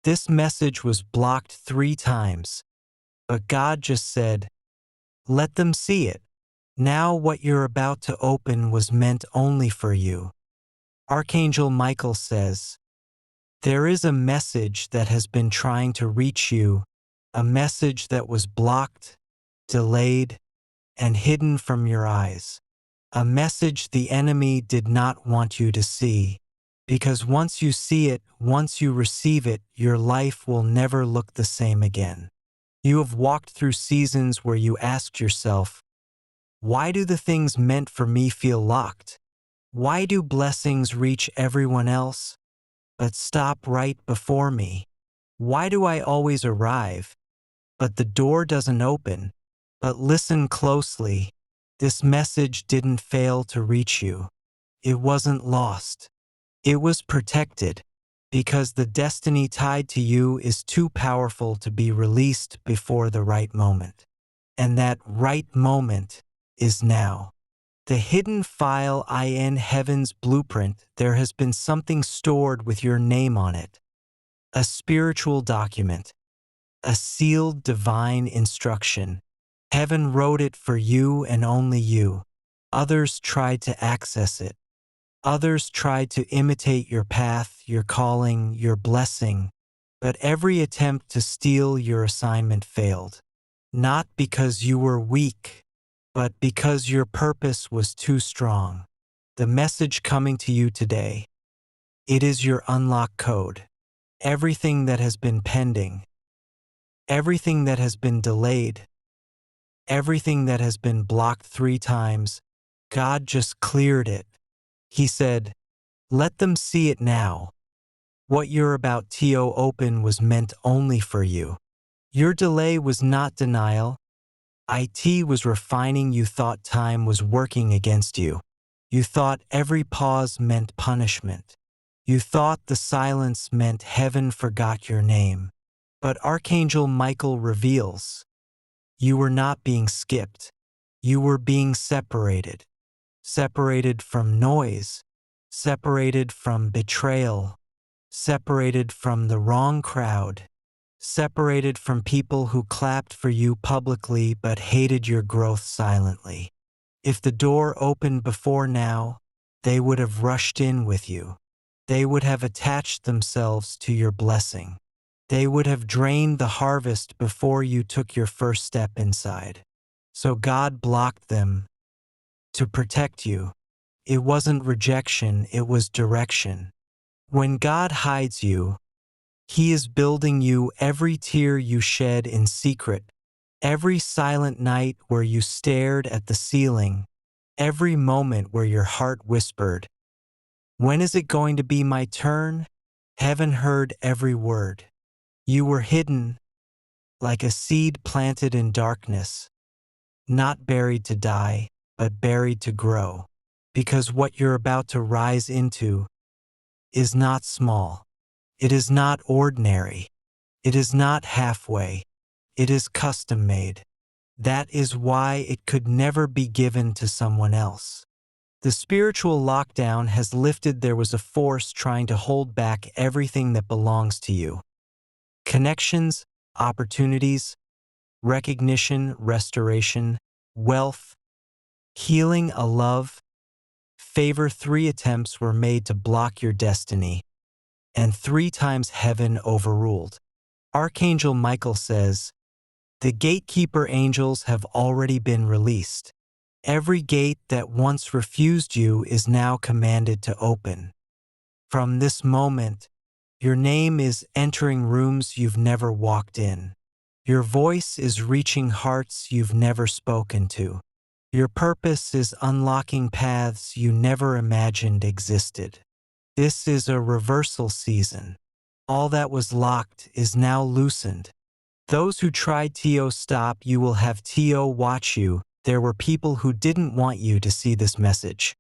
This message was blocked 3 times, but God just said, "Let them see it. Now what you're about to open was meant only for you." Archangel Michael says, "There is a message that has been trying to reach you, a message that was blocked, delayed, and hidden from your eyes. A message the enemy did not want you to see. Because once you see it, once you receive it, your life will never look the same again." You have walked through seasons where you asked yourself, "Why do the things meant for me feel locked? Why do blessings reach everyone else, but stop right before me? Why do I always arrive, but the door doesn't open?" But listen closely. This message didn't fail to reach you. It wasn't lost. It was protected, because the destiny tied to you is too powerful to be released before the right moment. And that right moment is now. The hidden file in Heaven's blueprint, there has been something stored with your name on it. A spiritual document, a sealed divine instruction. Heaven wrote it for you and only you. Others tried to access it. Others tried to imitate your path, your calling, your blessing, but every attempt to steal your assignment failed. Not because you were weak, but because your purpose was too strong. The message coming to you today, it is your unlock code. Everything that has been pending, everything that has been delayed, everything that has been blocked 3 times, God just cleared it. He said, "Let them see it now. What you're about to open was meant only for you." Your delay was not denial. It was refining. You thought time was working against you. You thought every pause meant punishment. You thought the silence meant heaven forgot your name. But Archangel Michael reveals, you were not being skipped. You were being separated. Separated from noise, separated from betrayal, separated from the wrong crowd, separated from people who clapped for you publicly but hated your growth silently. If the door opened before now, they would have rushed in with you. They would have attached themselves to your blessing. They would have drained the harvest before you took your first step inside. So God blocked them to protect you. It wasn't rejection, it was direction. When God hides you, He is building you. Every tear you shed in secret, every silent night where you stared at the ceiling, every moment where your heart whispered, "When is it going to be my turn?" Heaven heard every word. You were hidden, like a seed planted in darkness, not buried to die, but buried to grow. Because what you're about to rise into is not small. It is not ordinary. It is not halfway. It is custom made. That is why it could never be given to someone else. The spiritual lockdown has lifted. There was a force trying to hold back everything that belongs to you. Connections, opportunities, recognition, restoration, wealth, healing, a love, favor. 3 attempts were made to block your destiny, and 3 times heaven overruled. Archangel Michael says, the gatekeeper angels have already been released. Every gate that once refused you is now commanded to open. From this moment, your name is entering rooms you've never walked in. Your voice is reaching hearts you've never spoken to. Your purpose is unlocking paths you never imagined existed. This is a reversal season. All that was locked is now loosened. Those who tried to stop you will have to watch you. There were people who didn't want you to see this message.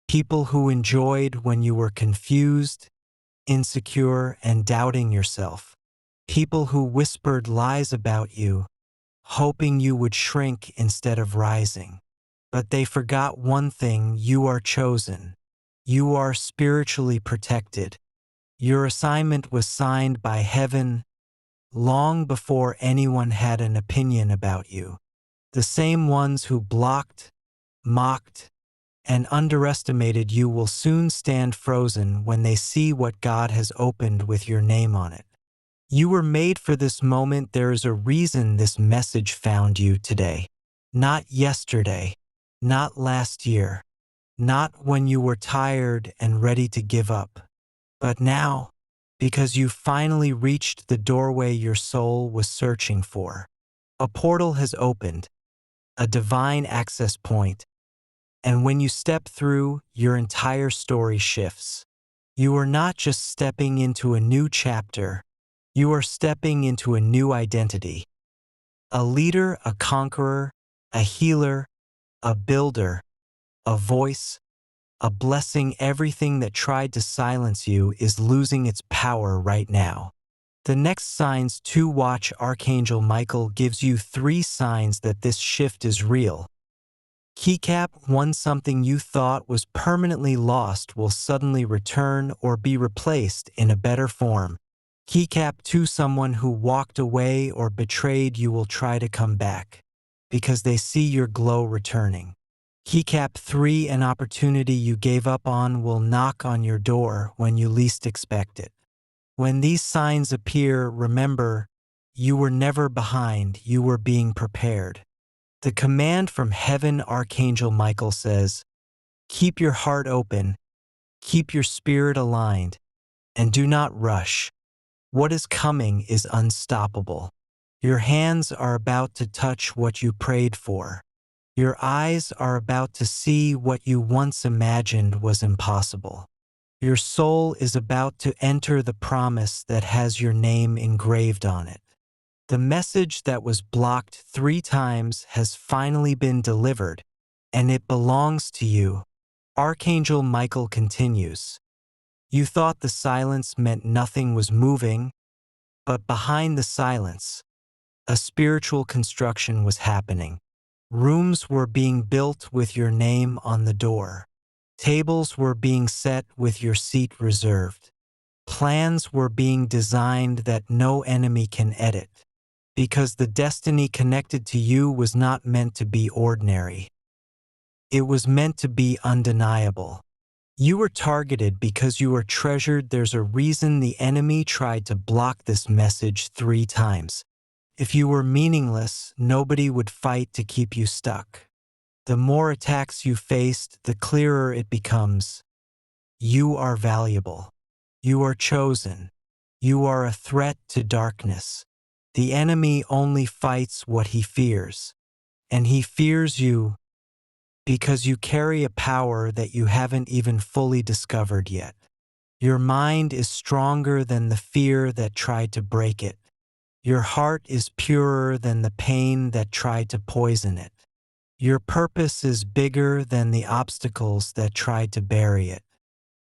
People who enjoyed when you were confused, insecure, and doubting yourself. People who whispered lies about you, hoping you would shrink instead of rising. But they forgot one thing: you are chosen. You are spiritually protected. Your assignment was signed by heaven long before anyone had an opinion about you. The same ones who blocked, mocked, and underestimated you will soon stand frozen when they see what God has opened with your name on it. You were made for this moment. There is a reason this message found you today. Not yesterday, not last year, not when you were tired and ready to give up, but now, because you finally reached the doorway your soul was searching for. A portal has opened, a divine access point, and when you step through, your entire story shifts. You are not just stepping into a new chapter, you are stepping into a new identity. A leader, a conqueror, a healer, a builder, a voice, a blessing. Everything that tried to silence you is losing its power right now. The next signs to watch. Archangel Michael gives you 3 signs that this shift is real. Keycap 1. Something you thought was permanently lost will suddenly return or be replaced in a better form. Keycap 2. Someone who walked away or betrayed you will try to come back, because they see your glow returning. Keycap 3. An opportunity you gave up on will knock on your door when you least expect it. When these signs appear, remember, you were never behind, you were being prepared. The command from heaven. Archangel Michael says, keep your heart open, keep your spirit aligned, and do not rush. What is coming is unstoppable. Your hands are about to touch what you prayed for. Your eyes are about to see what you once imagined was impossible. Your soul is about to enter the promise that has your name engraved on it. The message that was blocked 3 times has finally been delivered, and it belongs to you. Archangel Michael continues. You thought the silence meant nothing was moving, but behind the silence, a spiritual construction was happening. Rooms were being built with your name on the door. Tables were being set with your seat reserved. Plans were being designed that no enemy can edit. Because the destiny connected to you was not meant to be ordinary. It was meant to be undeniable. You were targeted because you are treasured. There's a reason the enemy tried to block this message 3 times. If you were meaningless, nobody would fight to keep you stuck. The more attacks you faced, the clearer it becomes. You are valuable. You are chosen. You are a threat to darkness. The enemy only fights what he fears, and he fears you because you carry a power that you haven't even fully discovered yet. Your mind is stronger than the fear that tried to break it. Your heart is purer than the pain that tried to poison it. Your purpose is bigger than the obstacles that tried to bury it.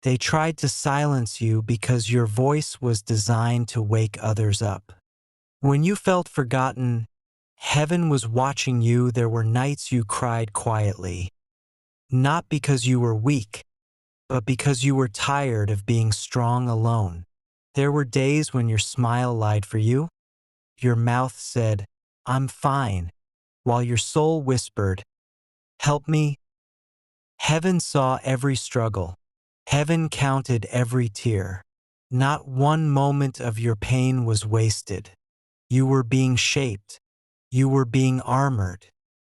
They tried to silence you because your voice was designed to wake others up. When you felt forgotten, heaven was watching you. There were nights you cried quietly, not because you were weak, but because you were tired of being strong alone. There were days when your smile lied for you. Your mouth said, I'm fine, while your soul whispered, help me. Heaven saw every struggle. Heaven counted every tear. Not one moment of your pain was wasted. You were being shaped. You were being armored.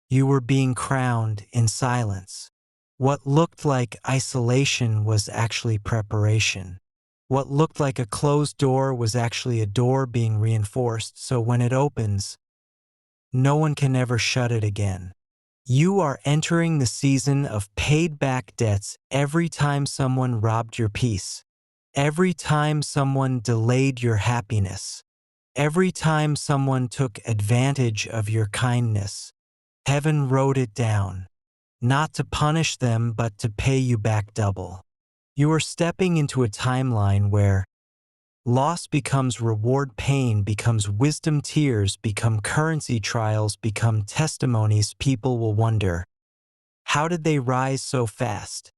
You were being crowned in silence. What looked like isolation was actually preparation. What looked like a closed door was actually a door being reinforced, so when it opens, no one can ever shut it again. You are entering the season of paid back debts. Every time someone robbed your peace, every time someone delayed your happiness, every time someone took advantage of your kindness, heaven wrote it down, not to punish them but to pay you back double. You are stepping into a timeline where loss becomes reward, pain becomes wisdom, tears become currency, trials become testimonies. People will wonder, how did they rise so fast?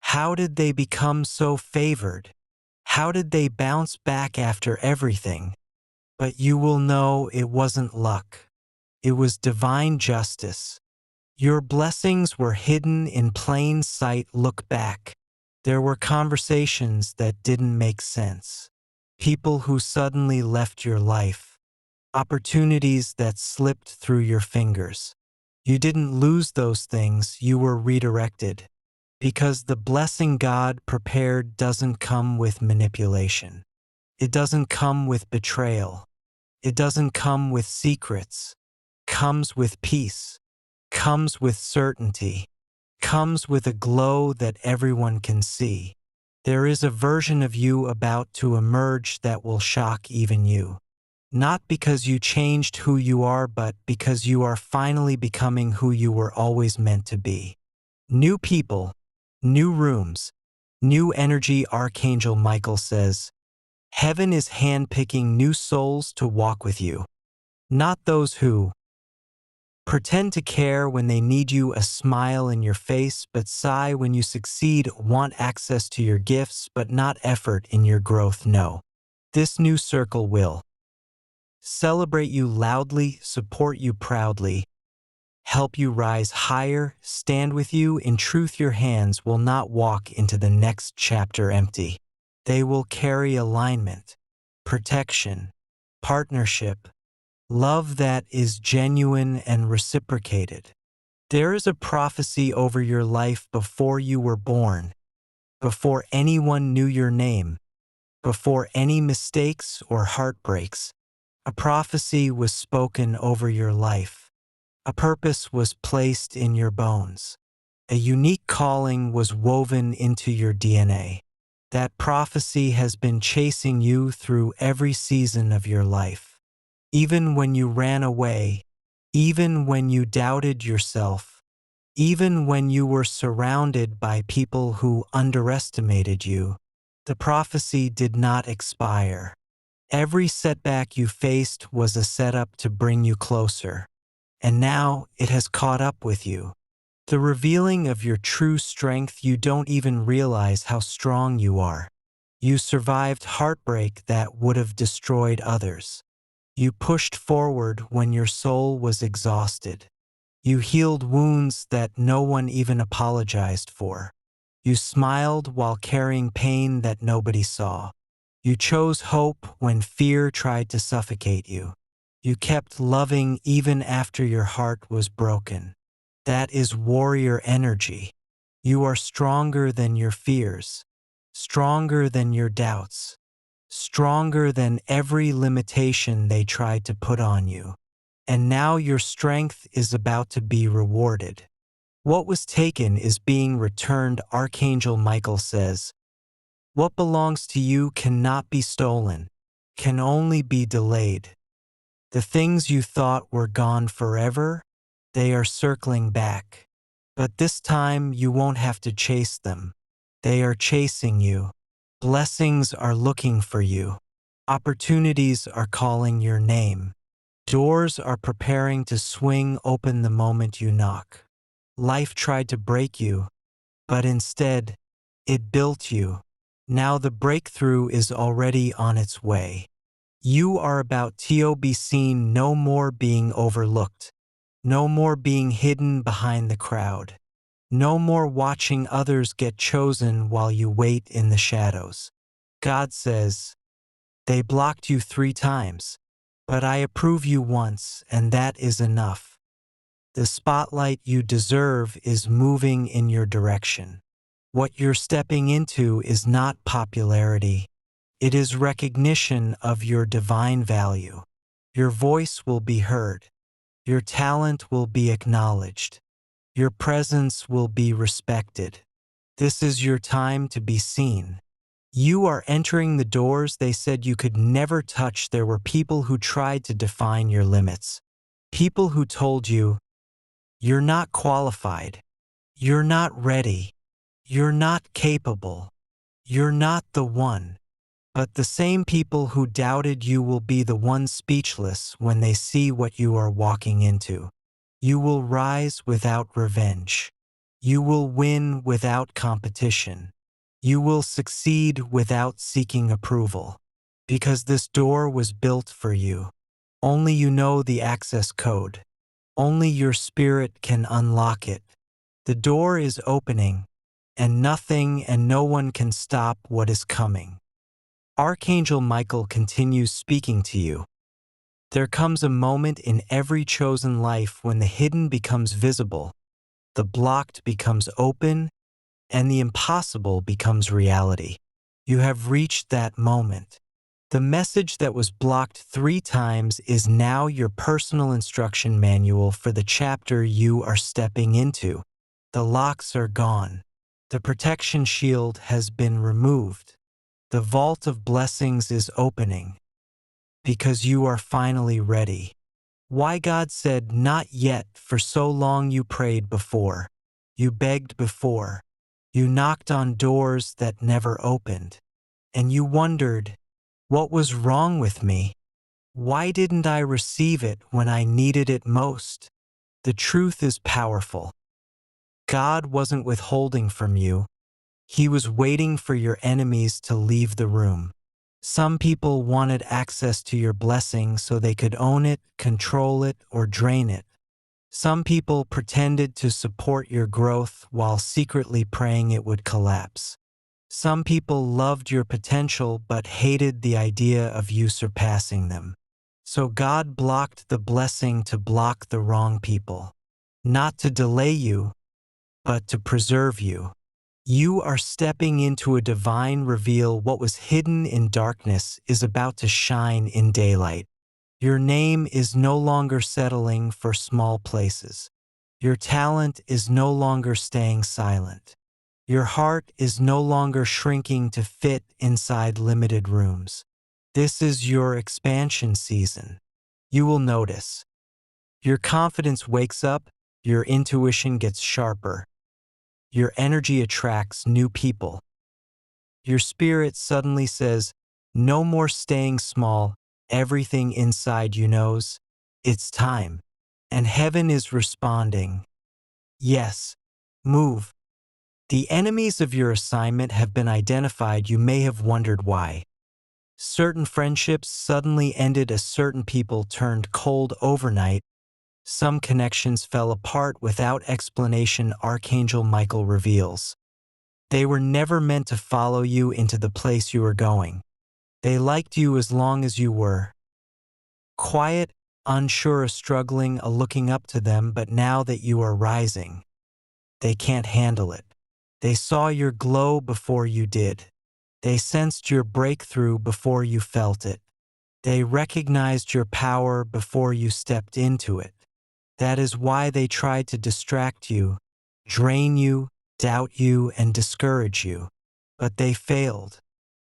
How did they become so favored? How did they bounce back after everything? But you will know it wasn't luck. It was divine justice. Your blessings were hidden in plain sight. Look back. There were conversations that didn't make sense. People who suddenly left your life. Opportunities that slipped through your fingers. You didn't lose those things, you were redirected. Because the blessing God prepared doesn't come with manipulation. It doesn't come with betrayal. It doesn't come with secrets. Comes with peace. Comes with certainty. Comes with a glow that everyone can see. There is a version of you about to emerge that will shock even you. Not because you changed who you are, but because you are finally becoming who you were always meant to be. New people, new rooms, new energy. Archangel Michael says, Heaven is handpicking new souls to walk with you. Not those who pretend to care when they need you, a smile in your face but sigh when you succeed, want access to your gifts but not effort in your growth. No. This new circle will celebrate you loudly, support you proudly, help you rise higher, stand with you. In truth, your hands will not walk into the next chapter empty. They will carry alignment, protection, partnership, love that is genuine and reciprocated. There is a prophecy over your life before you were born, before anyone knew your name, before any mistakes or heartbreaks. A prophecy was spoken over your life. A purpose was placed in your bones. A unique calling was woven into your DNA. That prophecy has been chasing you through every season of your life. Even when you ran away, even when you doubted yourself, even when you were surrounded by people who underestimated you, the prophecy did not expire. Every setback you faced was a setup to bring you closer. And now it has caught up with you. The revealing of your true strength. You don't even realize how strong you are. You survived heartbreak that would have destroyed others. You pushed forward when your soul was exhausted. You healed wounds that no one even apologized for. You smiled while carrying pain that nobody saw. You chose hope when fear tried to suffocate you. You kept loving even after your heart was broken. That is warrior energy. You are stronger than your fears, stronger than your doubts, stronger than every limitation they tried to put on you. And now your strength is about to be rewarded. What was taken is being returned. Archangel Michael says, what belongs to you cannot be stolen, can only be delayed. The things you thought were gone forever, they are circling back. But this time you won't have to chase them. They are chasing you. Blessings are looking for you. Opportunities are calling your name. Doors are preparing to swing open the moment you knock. Life tried to break you, but instead, it built you. Now the breakthrough is already on its way. You are about to be seen, no more being overlooked. No more being hidden behind the crowd. No more watching others get chosen while you wait in the shadows. God says, they blocked you 3 times, but I approve you once, and that is enough. The spotlight you deserve is moving in your direction. What you're stepping into is not popularity. It is recognition of your divine value. Your voice will be heard. Your talent will be acknowledged. Your presence will be respected. This is your time to be seen. You are entering the doors they said you could never touch. There were people who tried to define your limits. People who told you, you're not qualified. You're not ready. You're not capable. You're not the one. But the same people who doubted you will be the ones speechless when they see what you are walking into. You will rise without revenge. You will win without competition. You will succeed without seeking approval. Because this door was built for you. Only you know the access code. Only your spirit can unlock it. The door is opening, and nothing and no one can stop what is coming. Archangel Michael continues speaking to you. There comes a moment in every chosen life when the hidden becomes visible, the blocked becomes open, and the impossible becomes reality. You have reached that moment. The message that was blocked 3 times is now your personal instruction manual for the chapter you are stepping into. The locks are gone. The protection shield has been removed. The vault of blessings is opening. Because you are finally ready. Why God said, "Not yet," for so long you prayed before. You begged before. You knocked on doors that never opened. And you wondered, what was wrong with me? Why didn't I receive it when I needed it most? The truth is powerful. God wasn't withholding from you. He was waiting for your enemies to leave the room. Some people wanted access to your blessing so they could own it, control it, or drain it. Some people pretended to support your growth while secretly praying it would collapse. Some people loved your potential but hated the idea of you surpassing them. So God blocked the blessing to block the wrong people. Not to delay you, but to preserve you. You are stepping into a divine reveal. What was hidden in darkness is about to shine in daylight. Your name is no longer settling for small places. Your talent is no longer staying silent. Your heart is no longer shrinking to fit inside limited rooms. This is your expansion season. You will notice. Your confidence wakes up, your intuition gets sharper. Your energy attracts new people. Your spirit suddenly says, no more staying small, everything inside you knows, it's time. And heaven is responding, yes, move. The enemies of your assignment have been identified. You may have wondered why. Certain friendships suddenly ended as certain people turned cold overnight. Some connections fell apart without explanation. Archangel Michael reveals. They were never meant to follow you into the place you were going. They liked you as long as you were. Quiet, unsure, struggling, looking up to them, but now that you are rising, they can't handle it. They saw your glow before you did. They sensed your breakthrough before you felt it. They recognized your power before you stepped into it. That is why they tried to distract you, drain you, doubt you, and discourage you. But they failed,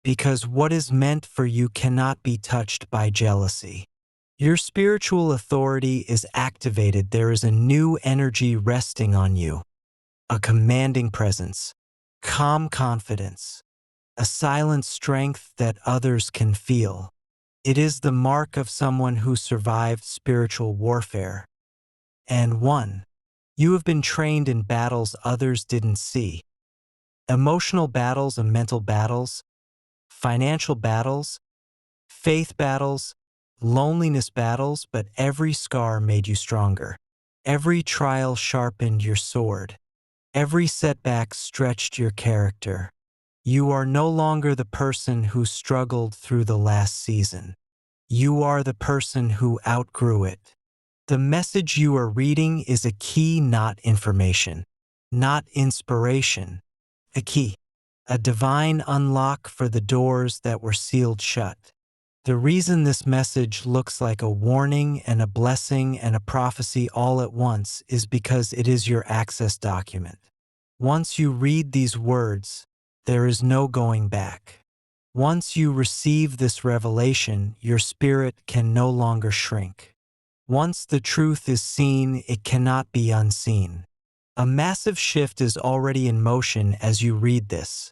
because what is meant for you cannot be touched by jealousy. Your spiritual authority is activated. There is a new energy resting on you, a commanding presence, calm confidence, a silent strength that others can feel. It is the mark of someone who survived spiritual warfare and won. You have been trained in battles others didn't see. Emotional battles and mental battles, financial battles, faith battles, loneliness battles, but every scar made you stronger. Every trial sharpened your sword. Every setback stretched your character. You are no longer the person who struggled through the last season. You are the person who outgrew it. The message you are reading is a key, not information, not inspiration. A key, a divine unlock for the doors that were sealed shut. The reason this message looks like a warning and a blessing and a prophecy all at once is because it is your access document. Once you read these words, there is no going back. Once you receive this revelation, your spirit can no longer shrink. Once the truth is seen, it cannot be unseen. A massive shift is already in motion as you read this.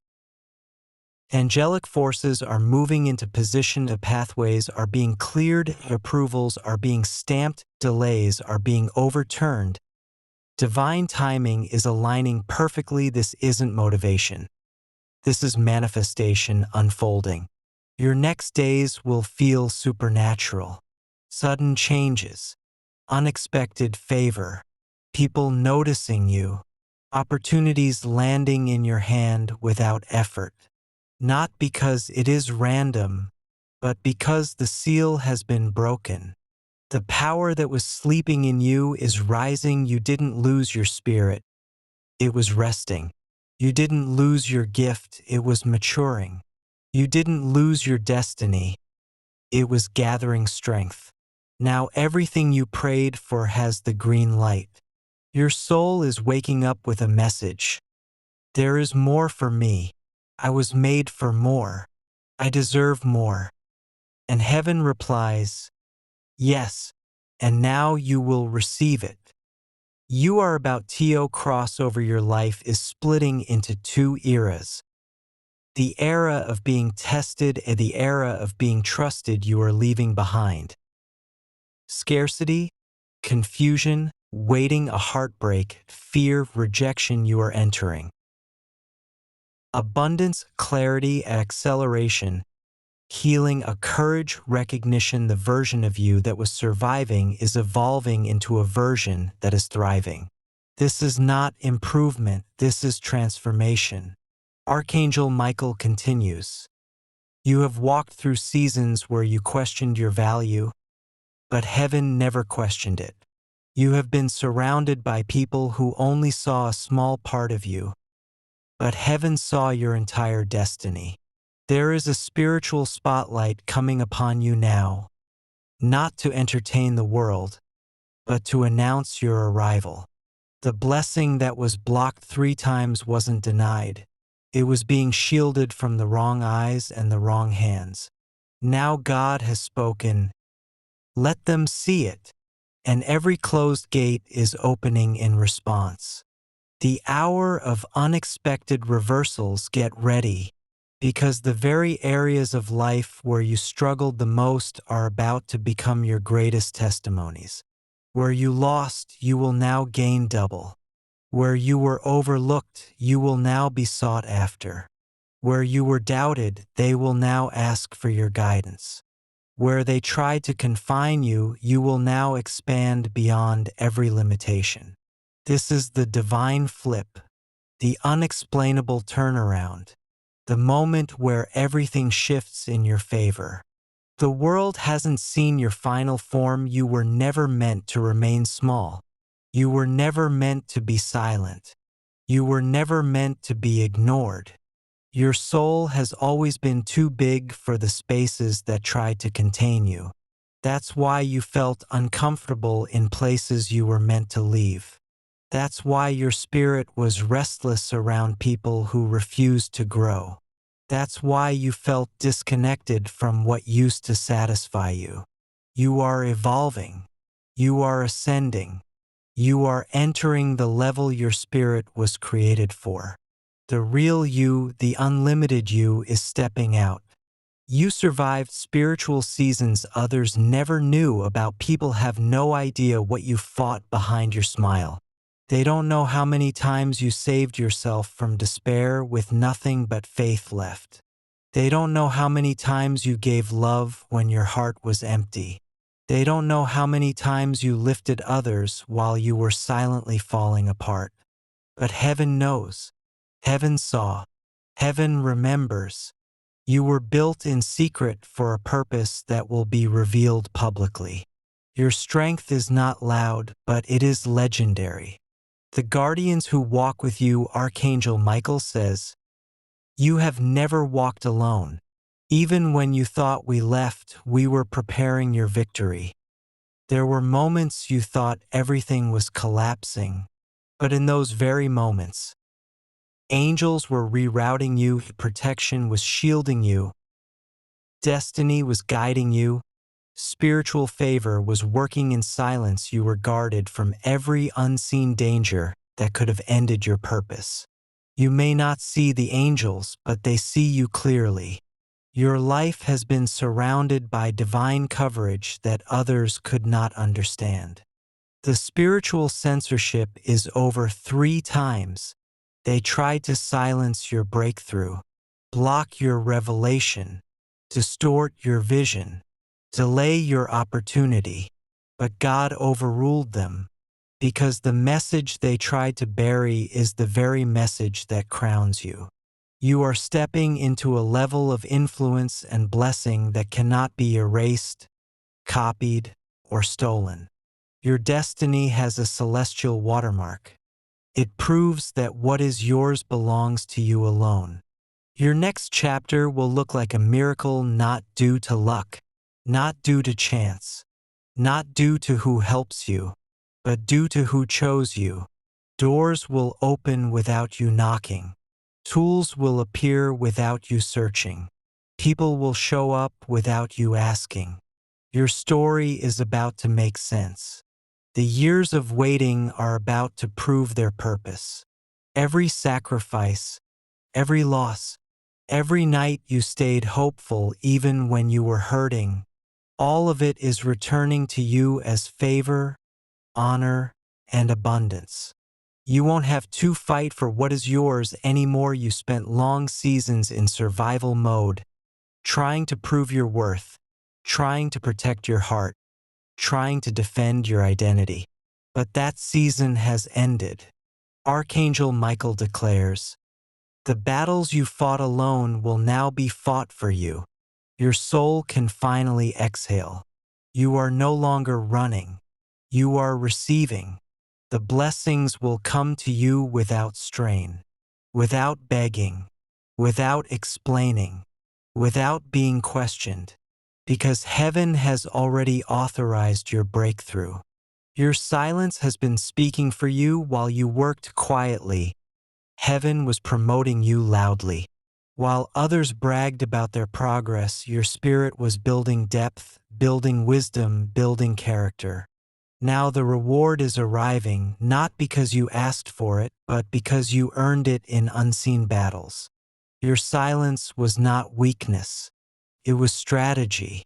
Angelic forces are moving into position, the pathways are being cleared, approvals are being stamped, delays are being overturned. Divine timing is aligning perfectly. This isn't motivation. This is manifestation unfolding. Your next days will feel supernatural. Sudden changes, unexpected favor, people noticing you, opportunities landing in your hand without effort. Not because it is random, but because the seal has been broken. The power that was sleeping in you is rising. You didn't lose your spirit. It was resting. You didn't lose your gift. It was maturing. You didn't lose your destiny. It was gathering strength. Now everything you prayed for has the green light. Your soul is waking up with a message. There is more for me. I was made for more. I deserve more. And heaven replies, yes, and now you will receive it. You are about to cross over. Your life is splitting into two eras. The era of being tested and the era of being trusted you are leaving behind. Scarcity, confusion, waiting, a heartbreak, fear, rejection you are entering. Abundance, clarity, acceleration, healing, a courage, recognition. The version of you that was surviving is evolving into a version that is thriving. This is not improvement, this is transformation. Archangel Michael continues. You have walked through seasons where you questioned your value, but heaven never questioned it. You have been surrounded by people who only saw a small part of you, but heaven saw your entire destiny. There is a spiritual spotlight coming upon you now, not to entertain the world, but to announce your arrival. The blessing that was blocked 3 times wasn't denied. It was being shielded from the wrong eyes and the wrong hands. Now God has spoken. Let them see it, and every closed gate is opening in response. The hour of unexpected reversals. Get ready, because the very areas of life where you struggled the most are about to become your greatest testimonies. Where you lost, you will now gain double. Where you were overlooked, you will now be sought after. Where you were doubted, they will now ask for your guidance. Where they tried to confine you, you will now expand beyond every limitation. This is the divine flip, the unexplainable turnaround, the moment where everything shifts in your favor. The world hasn't seen your final form. You were never meant to remain small. You were never meant to be silent. You were never meant to be ignored. Your soul has always been too big for the spaces that tried to contain you. That's why you felt uncomfortable in places you were meant to leave. That's why your spirit was restless around people who refused to grow. That's why you felt disconnected from what used to satisfy you. You are evolving. You are ascending. You are entering the level your spirit was created for. The real you, the unlimited you, is stepping out. You survived spiritual seasons others never knew about. People have no idea what you fought behind your smile. They don't know how many times you saved yourself from despair with nothing but faith left. They don't know how many times you gave love when your heart was empty. They don't know how many times you lifted others while you were silently falling apart. But heaven knows. Heaven saw. Heaven remembers. You were built in secret for a purpose that will be revealed publicly. Your strength is not loud, but it is legendary. The guardians who walk with you, Archangel Michael says, you have never walked alone. Even when you thought we left, we were preparing your victory. There were moments you thought everything was collapsing, but in those very moments, angels were rerouting you, protection was shielding you, destiny was guiding you, spiritual favor was working in silence. You were guarded from every unseen danger that could have ended your purpose. You may not see the angels, but they see you clearly. Your life has been surrounded by divine coverage that others could not understand. The spiritual censorship is over 3 times. They tried to silence your breakthrough. block your revelation, distort your vision, delay your opportunity. But God overruled them, because the message they tried to bury is the very message that crowns you. You are stepping into a level of influence and blessing that cannot be erased, copied, or stolen. Your destiny has a celestial watermark. It proves that what is yours belongs to you alone. Your next chapter will look like a miracle not due to luck, not due to chance, not due to who helps you, but due to who chose you. Doors will open without you knocking. Tools will appear without you searching. People will show up without you asking. Your story is about to make sense. The years of waiting are about to prove their purpose. Every sacrifice, every loss, every night you stayed hopeful even when you were hurting, all of it is returning to you as favor, honor, and abundance. You won't have to fight for what is yours anymore. You spent long seasons in survival mode, trying to prove your worth, trying to protect your heart, trying to defend your identity. But that season has ended. Archangel Michael declares, "The battles you fought alone will now be fought for you." Your soul can finally exhale. You are no longer running. You are receiving. The blessings will come to you without strain, without begging, without explaining, without being questioned, because heaven has already authorized your breakthrough. Your silence has been speaking for you while you worked quietly. Heaven was promoting you loudly. While others bragged about their progress, your spirit was building depth, building wisdom, building character. Now the reward is arriving, not because you asked for it, but because you earned it in unseen battles. Your silence was not weakness. It was strategy.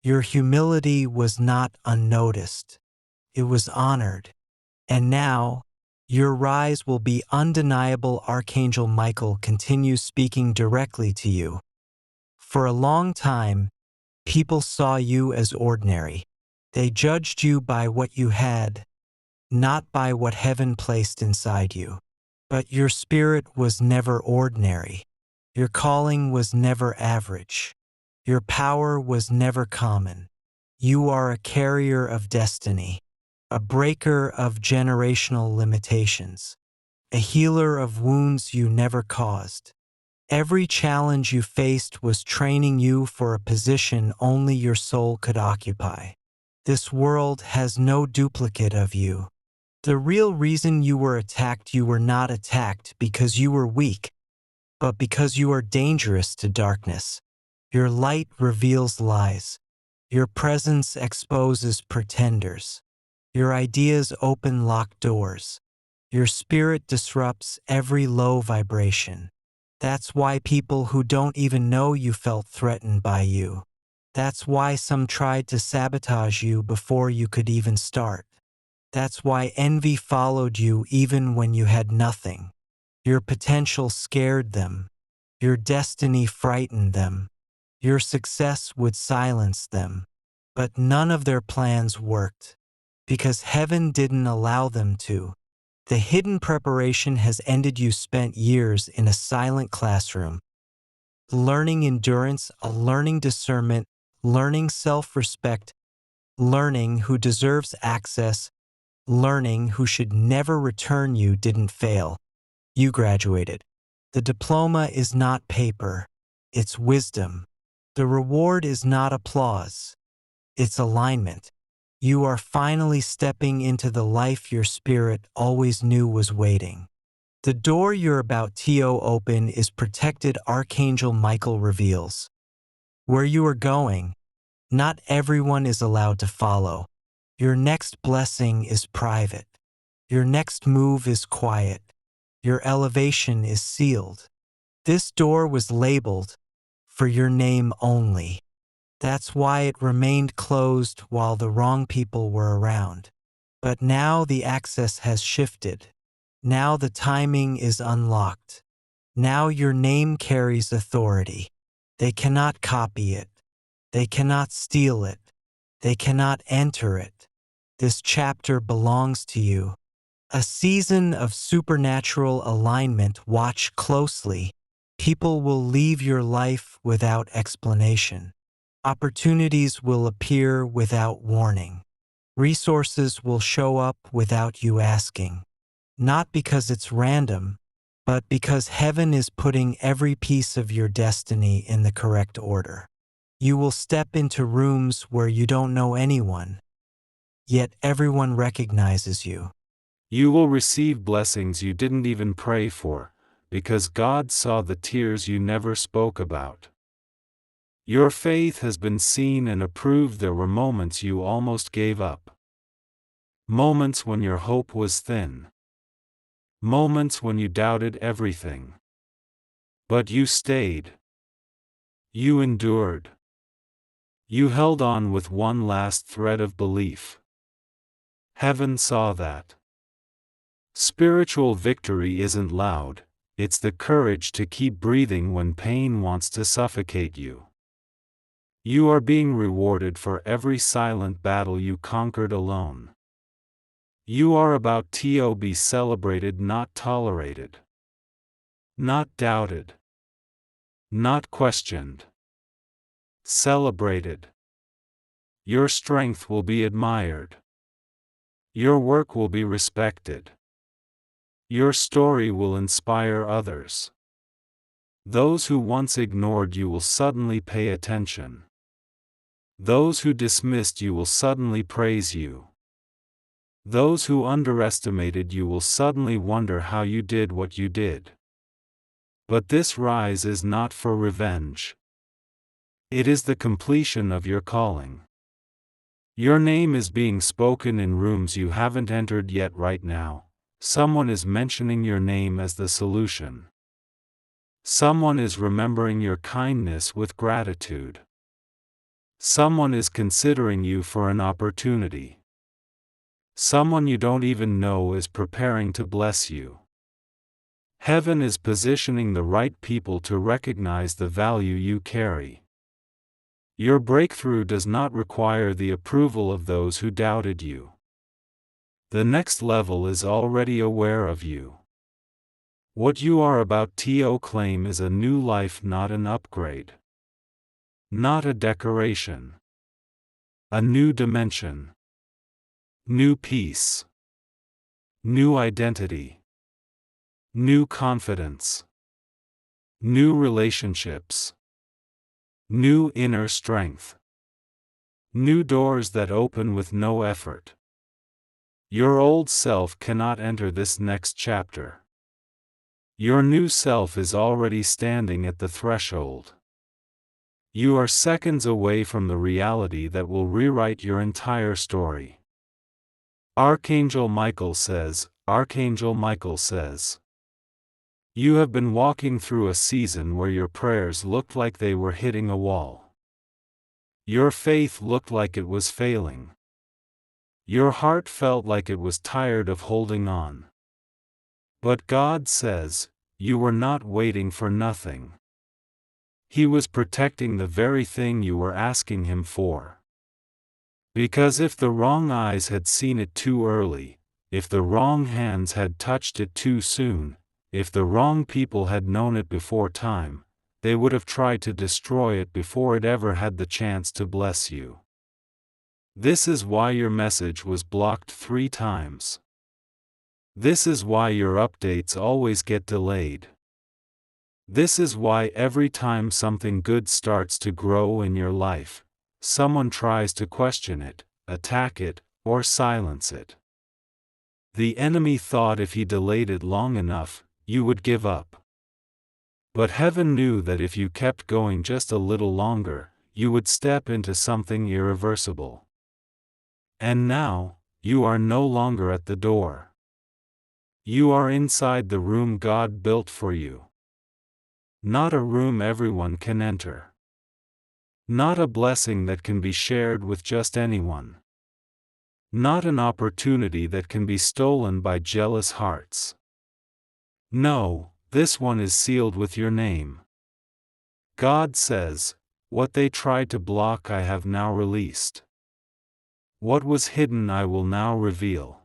Your humility was not unnoticed. It was honored. And now, your rise will be undeniable. Archangel Michael continues speaking directly to you. For a long time, people saw you as ordinary. They judged you by what you had, not by what heaven placed inside you. But your spirit was never ordinary. Your calling was never average. Your power was never common. You are a carrier of destiny, a breaker of generational limitations, a healer of wounds you never caused. Every challenge you faced was training you for a position only your soul could occupy. This world has no duplicate of you. The real reason you were attacked, you were not attacked because you were weak, but because you are dangerous to darkness. Your light reveals lies. Your presence exposes pretenders. Your ideas open locked doors. Your spirit disrupts every low vibration. That's why people who don't even know you felt threatened by you. That's why some tried to sabotage you before you could even start. That's why envy followed you even when you had nothing. Your potential scared them. Your destiny frightened them. Your success would silence them. But none of their plans worked, because heaven didn't allow them to. The hidden preparation has ended. You spent years in a silent classroom, learning endurance, learning discernment, learning self-respect, learning who deserves access, learning who should never return. You didn't fail. You graduated. The diploma is not paper. It's wisdom. The reward is not applause. It's alignment. You are finally stepping into the life your spirit always knew was waiting. The door you're about to open is protected. Archangel Michael reveals. Where you are going, not everyone is allowed to follow. Your next blessing is private. Your next move is quiet. Your elevation is sealed. This door was labeled for your name only. That's why it remained closed while the wrong people were around. But now the access has shifted. Now the timing is unlocked. Now your name carries authority. They cannot copy it. They cannot steal it. They cannot enter it. This chapter belongs to you. A season of supernatural alignment. Watch closely. People will leave your life without explanation. Opportunities will appear without warning. Resources will show up without you asking. Not because it's random, but because heaven is putting every piece of your destiny in the correct order. You will step into rooms where you don't know anyone, yet everyone recognizes you. You will receive blessings you didn't even pray for, because God saw the tears you never spoke about. Your faith has been seen and approved. There were moments you almost gave up. Moments when your hope was thin. Moments when you doubted everything. But you stayed. You endured. You held on with one last thread of belief. Heaven saw that. Spiritual victory isn't loud, it's the courage to keep breathing when pain wants to suffocate you. You are being rewarded for every silent battle you conquered alone. You are about to be celebrated, not tolerated. Not doubted. Not questioned. Celebrated. Your strength will be admired. Your work will be respected. Your story will inspire others. Those who once ignored you will suddenly pay attention. Those who dismissed you will suddenly praise you. Those who underestimated you will suddenly wonder how you did what you did. But this rise is not for revenge. It is the completion of your calling. Your name is being spoken in rooms you haven't entered yet. Right now, someone is mentioning your name as the solution. Someone is remembering your kindness with gratitude. Someone is considering you for an opportunity. Someone you don't even know is preparing to bless you. Heaven is positioning the right people to recognize the value you carry. Your breakthrough does not require the approval of those who doubted you. The next level is already aware of you. What you are about to claim is a new life, not an upgrade. Not a decoration. A new dimension. New peace. New identity. New confidence. New relationships. New inner strength. New doors that open with no effort. Your old self cannot enter this next chapter. Your new self is already standing at the threshold. You are seconds away from the reality that will rewrite your entire story. Archangel Michael says, you have been walking through a season where your prayers looked like they were hitting a wall. Your faith looked like it was failing. Your heart felt like it was tired of holding on. But God says, you were not waiting for nothing. He was protecting the very thing you were asking Him for. Because if the wrong eyes had seen it too early, if the wrong hands had touched it too soon, if the wrong people had known it before time, they would have tried to destroy it before it ever had the chance to bless you. This is why your message was blocked 3 times. This is why your updates always get delayed. This is why every time something good starts to grow in your life, someone tries to question it, attack it, or silence it. The enemy thought if he delayed it long enough, you would give up. But heaven knew that if you kept going just a little longer, you would step into something irreversible. And now, you are no longer at the door. You are inside the room God built for you. Not a room everyone can enter. Not a blessing that can be shared with just anyone. Not an opportunity that can be stolen by jealous hearts. No, This one is sealed with your name. God says, what they tried to block I have now released. What was hidden I will now reveal.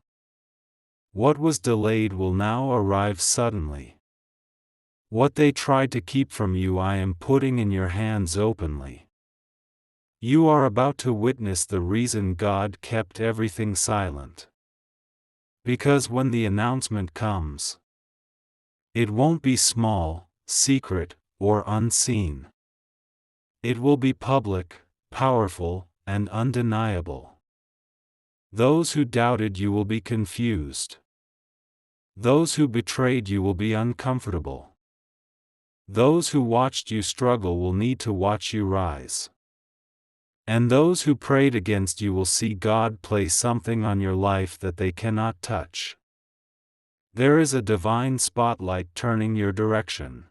What was delayed will now arrive suddenly. What they tried to keep from you I am putting in your hands openly. You are about to witness the reason God kept everything silent. Because when the announcement comes, it won't be small, secret, or unseen. It will be public, powerful, and undeniable. Those who doubted you will be confused. Those who betrayed you will be uncomfortable. Those who watched you struggle will need to watch you rise. And those who prayed against you will see God place something on your life that they cannot touch. There is a divine spotlight turning your direction.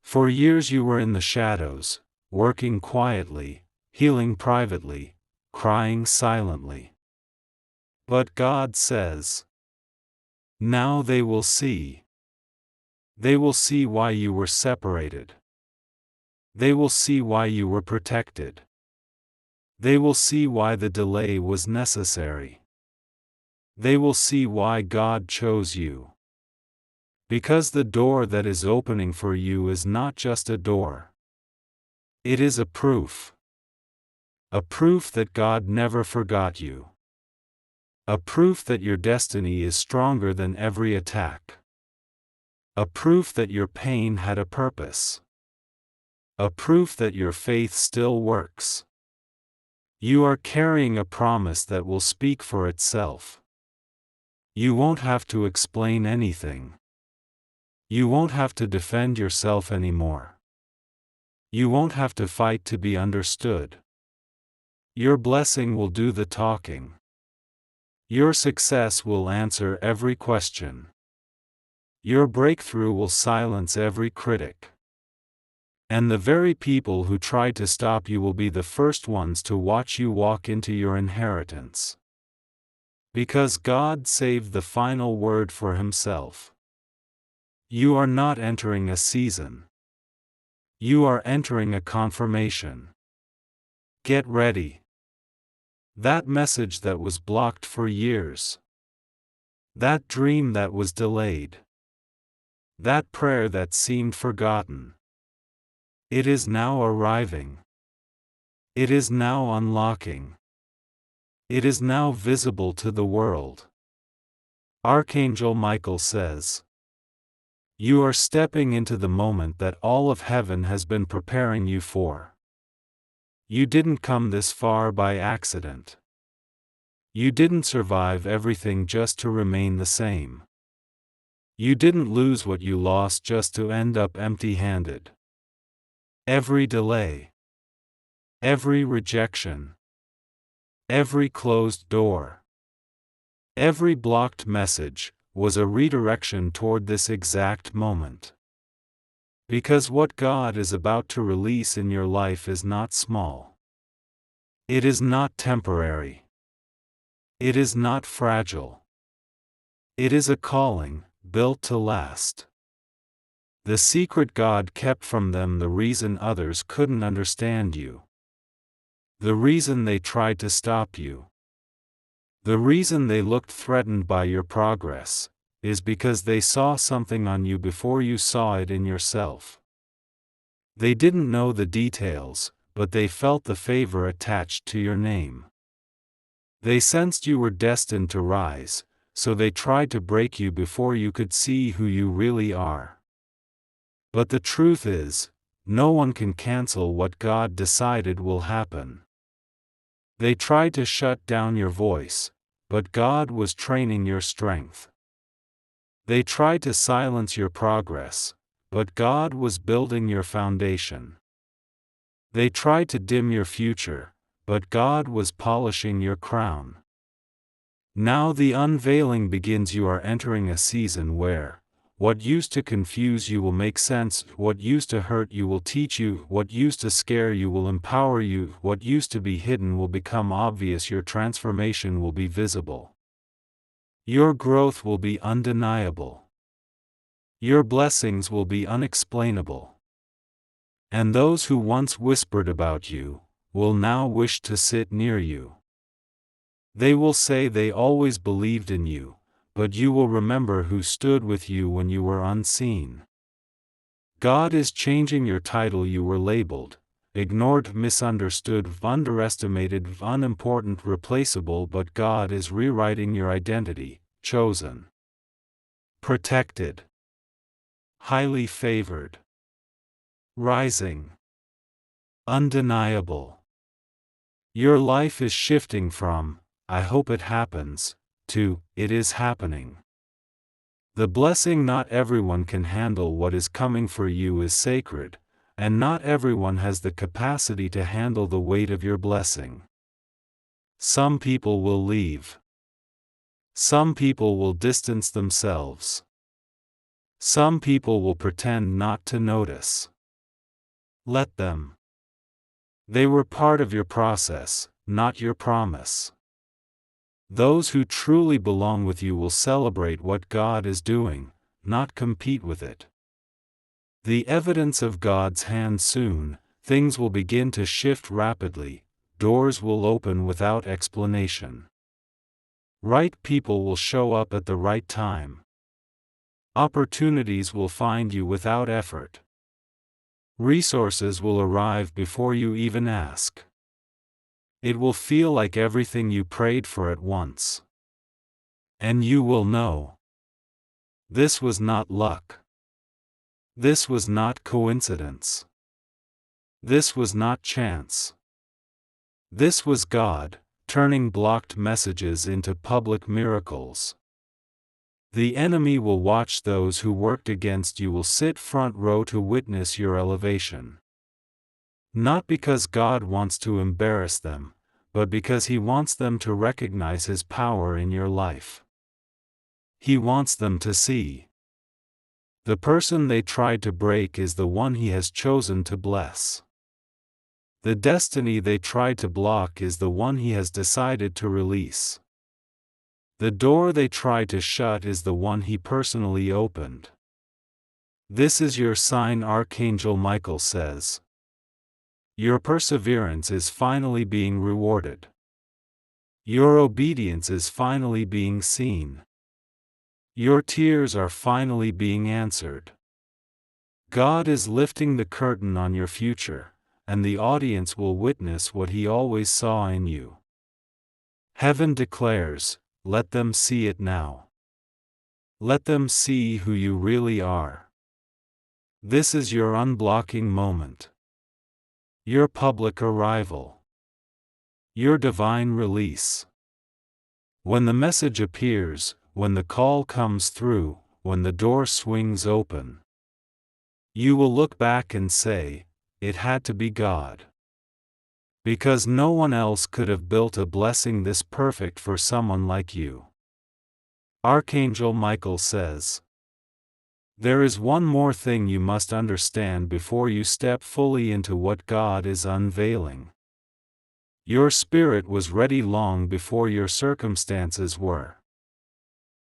For years you were in the shadows, working quietly, healing privately, crying silently. But God says, now they will see. They will see why you were separated. They will see why you were protected. They will see why the delay was necessary. They will see why God chose you. Because the door that is opening for you is not just a door. It is a proof. A proof that God never forgot you. A proof that your destiny is stronger than every attack. A proof that your pain had a purpose. A proof that your faith still works. You are carrying a promise that will speak for itself. You won't have to explain anything. You won't have to defend yourself anymore. You won't have to fight to be understood. Your blessing will do the talking. Your success will answer every question. Your breakthrough will silence every critic. And the very people who tried to stop you will be the first ones to watch you walk into your inheritance. Because God saved the final word for Himself. You are not entering a season. You are entering a confirmation. Get ready. That message that was blocked for years. That dream that was delayed. That prayer that seemed forgotten. It is now arriving. It is now unlocking. It is now visible to the world. Archangel Michael says, you are stepping into the moment that all of heaven has been preparing you for. You didn't come this far by accident. You didn't survive everything just to remain the same. You didn't lose what you lost just to end up empty-handed. Every delay, every rejection, every closed door, every blocked message, was a redirection toward this exact moment. Because what God is about to release in your life is not small. It is not temporary. It is not fragile. It is a calling, built to last. The secret God kept from them, the reason others couldn't understand you. The reason they tried to stop you. The reason they looked threatened by your progress, is because they saw something on you before you saw it in yourself. They didn't know the details, but they felt the favor attached to your name. They sensed you were destined to rise, so they tried to break you before you could see who you really are. But the truth is, no one can cancel what God decided will happen. They tried to shut down your voice, but God was training your strength. They tried to silence your progress, but God was building your foundation. They tried to dim your future, but God was polishing your crown. Now the unveiling begins. You are entering a season where, what used to confuse you will make sense, what used to hurt you will teach you, what used to scare you will empower you, what used to be hidden will become obvious, your transformation will be visible. Your growth will be undeniable. Your blessings will be unexplainable. And those who once whispered about you will now wish to sit near you. They will say they always believed in you, but you will remember who stood with you when you were unseen. God is changing your title. You were labeled, ignored, misunderstood, underestimated, unimportant, replaceable, but God is rewriting your identity: chosen, protected, highly favored, rising, undeniable. Your life is shifting from, "I hope it happens," to, "It is happening." The blessing not everyone can handle what is coming for you is sacred, and not everyone has the capacity to handle the weight of your blessing. Some people will leave. Some people will distance themselves. Some people will pretend not to notice. Let them. They were part of your process, not your promise. Those who truly belong with you will celebrate what God is doing, not compete with it. The evidence of God's hand soon, things will begin to shift rapidly, doors will open without explanation. Right people will show up at the right time. Opportunities will find you without effort. Resources will arrive before you even ask. It will feel like everything you prayed for at once. And you will know. This was not luck. This was not coincidence. This was not chance. This was God, turning blocked messages into public miracles. The enemy will watch. Those who worked against you will sit front row to witness your elevation. Not because God wants to embarrass them, but because He wants them to recognize His power in your life. He wants them to see. The person they tried to break is the one He has chosen to bless. The destiny they tried to block is the one He has decided to release. The door they tried to shut is the one He personally opened. This is your sign, Archangel Michael says. Your perseverance is finally being rewarded. Your obedience is finally being seen. Your tears are finally being answered. God is lifting the curtain on your future, and the audience will witness what He always saw in you. Heaven declares, let them see it now. Let them see who you really are. This is your unblocking moment. Your public arrival. Your divine release. When the message appears, when the call comes through, when the door swings open, you will look back and say, it had to be God. Because no one else could have built a blessing this perfect for someone like you. Archangel Michael says, there is one more thing you must understand before you step fully into what God is unveiling. Your spirit was ready long before your circumstances were.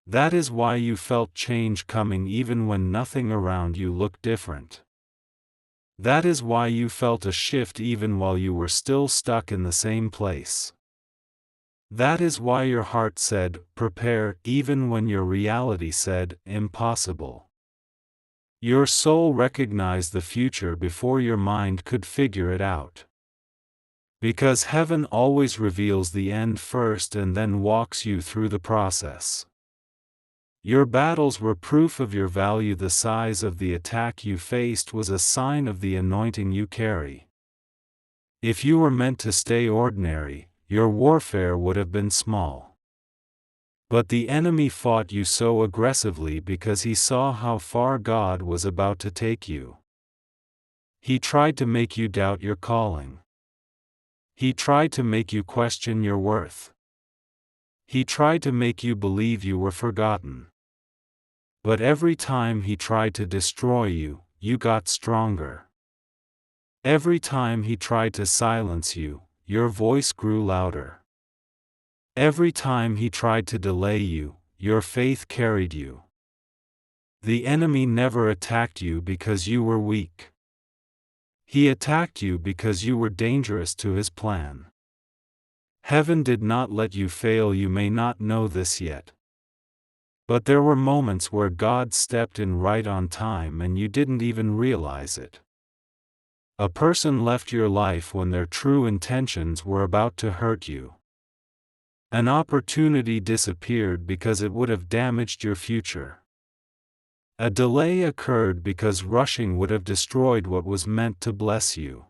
That is why you felt change coming even when nothing around you looked different. That is why you felt a shift even while you were still stuck in the same place. That is why your heart said, prepare, even when your reality said, impossible. Your soul recognized the future before your mind could figure it out. Because heaven always reveals the end first and then walks you through the process. Your battles were proof of your value. The size of the attack you faced was a sign of the anointing you carry. If you were meant to stay ordinary, your warfare would have been small. But the enemy fought you so aggressively because he saw how far God was about to take you. He tried to make you doubt your calling. He tried to make you question your worth. He tried to make you believe you were forgotten. But every time he tried to destroy you, you got stronger. Every time he tried to silence you, your voice grew louder. Every time he tried to delay you, your faith carried you. The enemy never attacked you because you were weak. He attacked you because you were dangerous to his plan. Heaven did not let you fail. You may not know this yet. But there were moments where God stepped in right on time and you didn't even realize it. A person left your life when their true intentions were about to hurt you. An opportunity disappeared because it would have damaged your future. A delay occurred because rushing would have destroyed what was meant to bless you.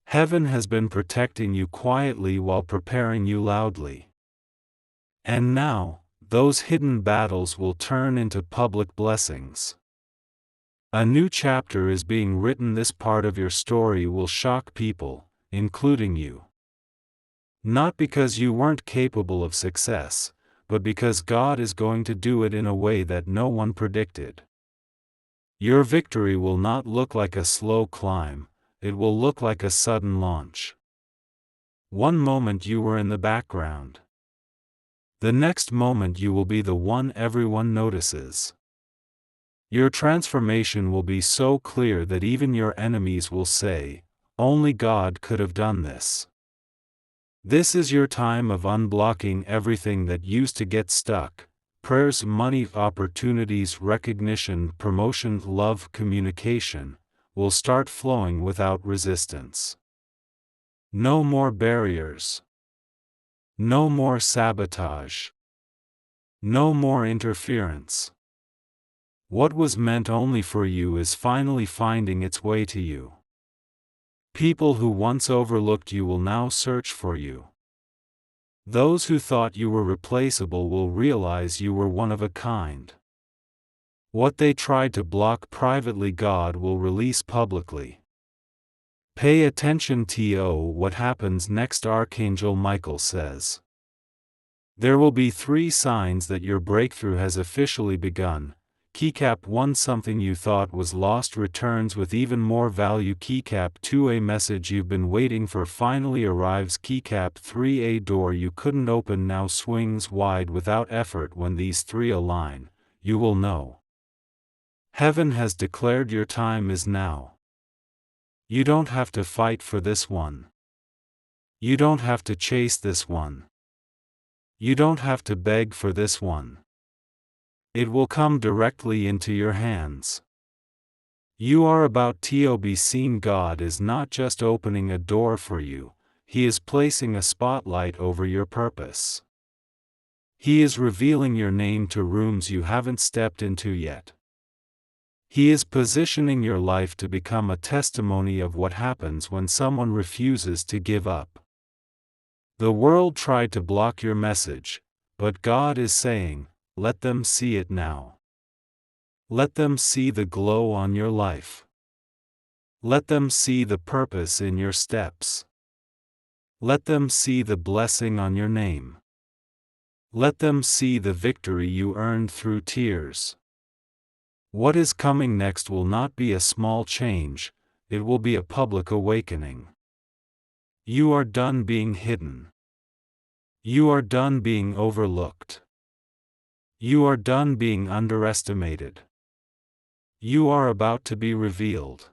Heaven has been protecting you quietly while preparing you loudly. And now, those hidden battles will turn into public blessings. A new chapter is being written. This part of your story will shock people, including you. Not because you weren't capable of success, but because God is going to do it in a way that no one predicted. Your victory will not look like a slow climb, it will look like a sudden launch. One moment you were in the background. The next moment you will be the one everyone notices. Your transformation will be so clear that even your enemies will say, "Only God could have done this." This is your time of unblocking everything that used to get stuck: prayers, money, opportunities, recognition, promotion, love, communication, will start flowing without resistance. No more barriers. No more sabotage. No more interference. What was meant only for you is finally finding its way to you. People who once overlooked you will now search for you. Those who thought you were replaceable will realize you were one of a kind. What they tried to block privately, God will release publicly. Pay attention to what happens next. Archangel Michael says, there will be 3 signs that your breakthrough has officially begun. Keycap 1, something you thought was lost returns with even more value. Keycap 2, a message you've been waiting for finally arrives. Keycap 3, a door you couldn't open now swings wide without effort. When these 3 align, you will know. Heaven has declared your time is now. You don't have to fight for this one. You don't have to chase this one. You don't have to beg for this one. It will come directly into your hands. You are about to be seen. God is not just opening a door for you, He is placing a spotlight over your purpose. He is revealing your name to rooms you haven't stepped into yet. He is positioning your life to become a testimony of what happens when someone refuses to give up. The world tried to block your message, but God is saying, let them see it now. Let them see the glow on your life. Let them see the purpose in your steps. Let them see the blessing on your name. Let them see the victory you earned through tears. What is coming next will not be a small change, it will be a public awakening. You are done being hidden. You are done being overlooked. You are done being underestimated. You are about to be revealed.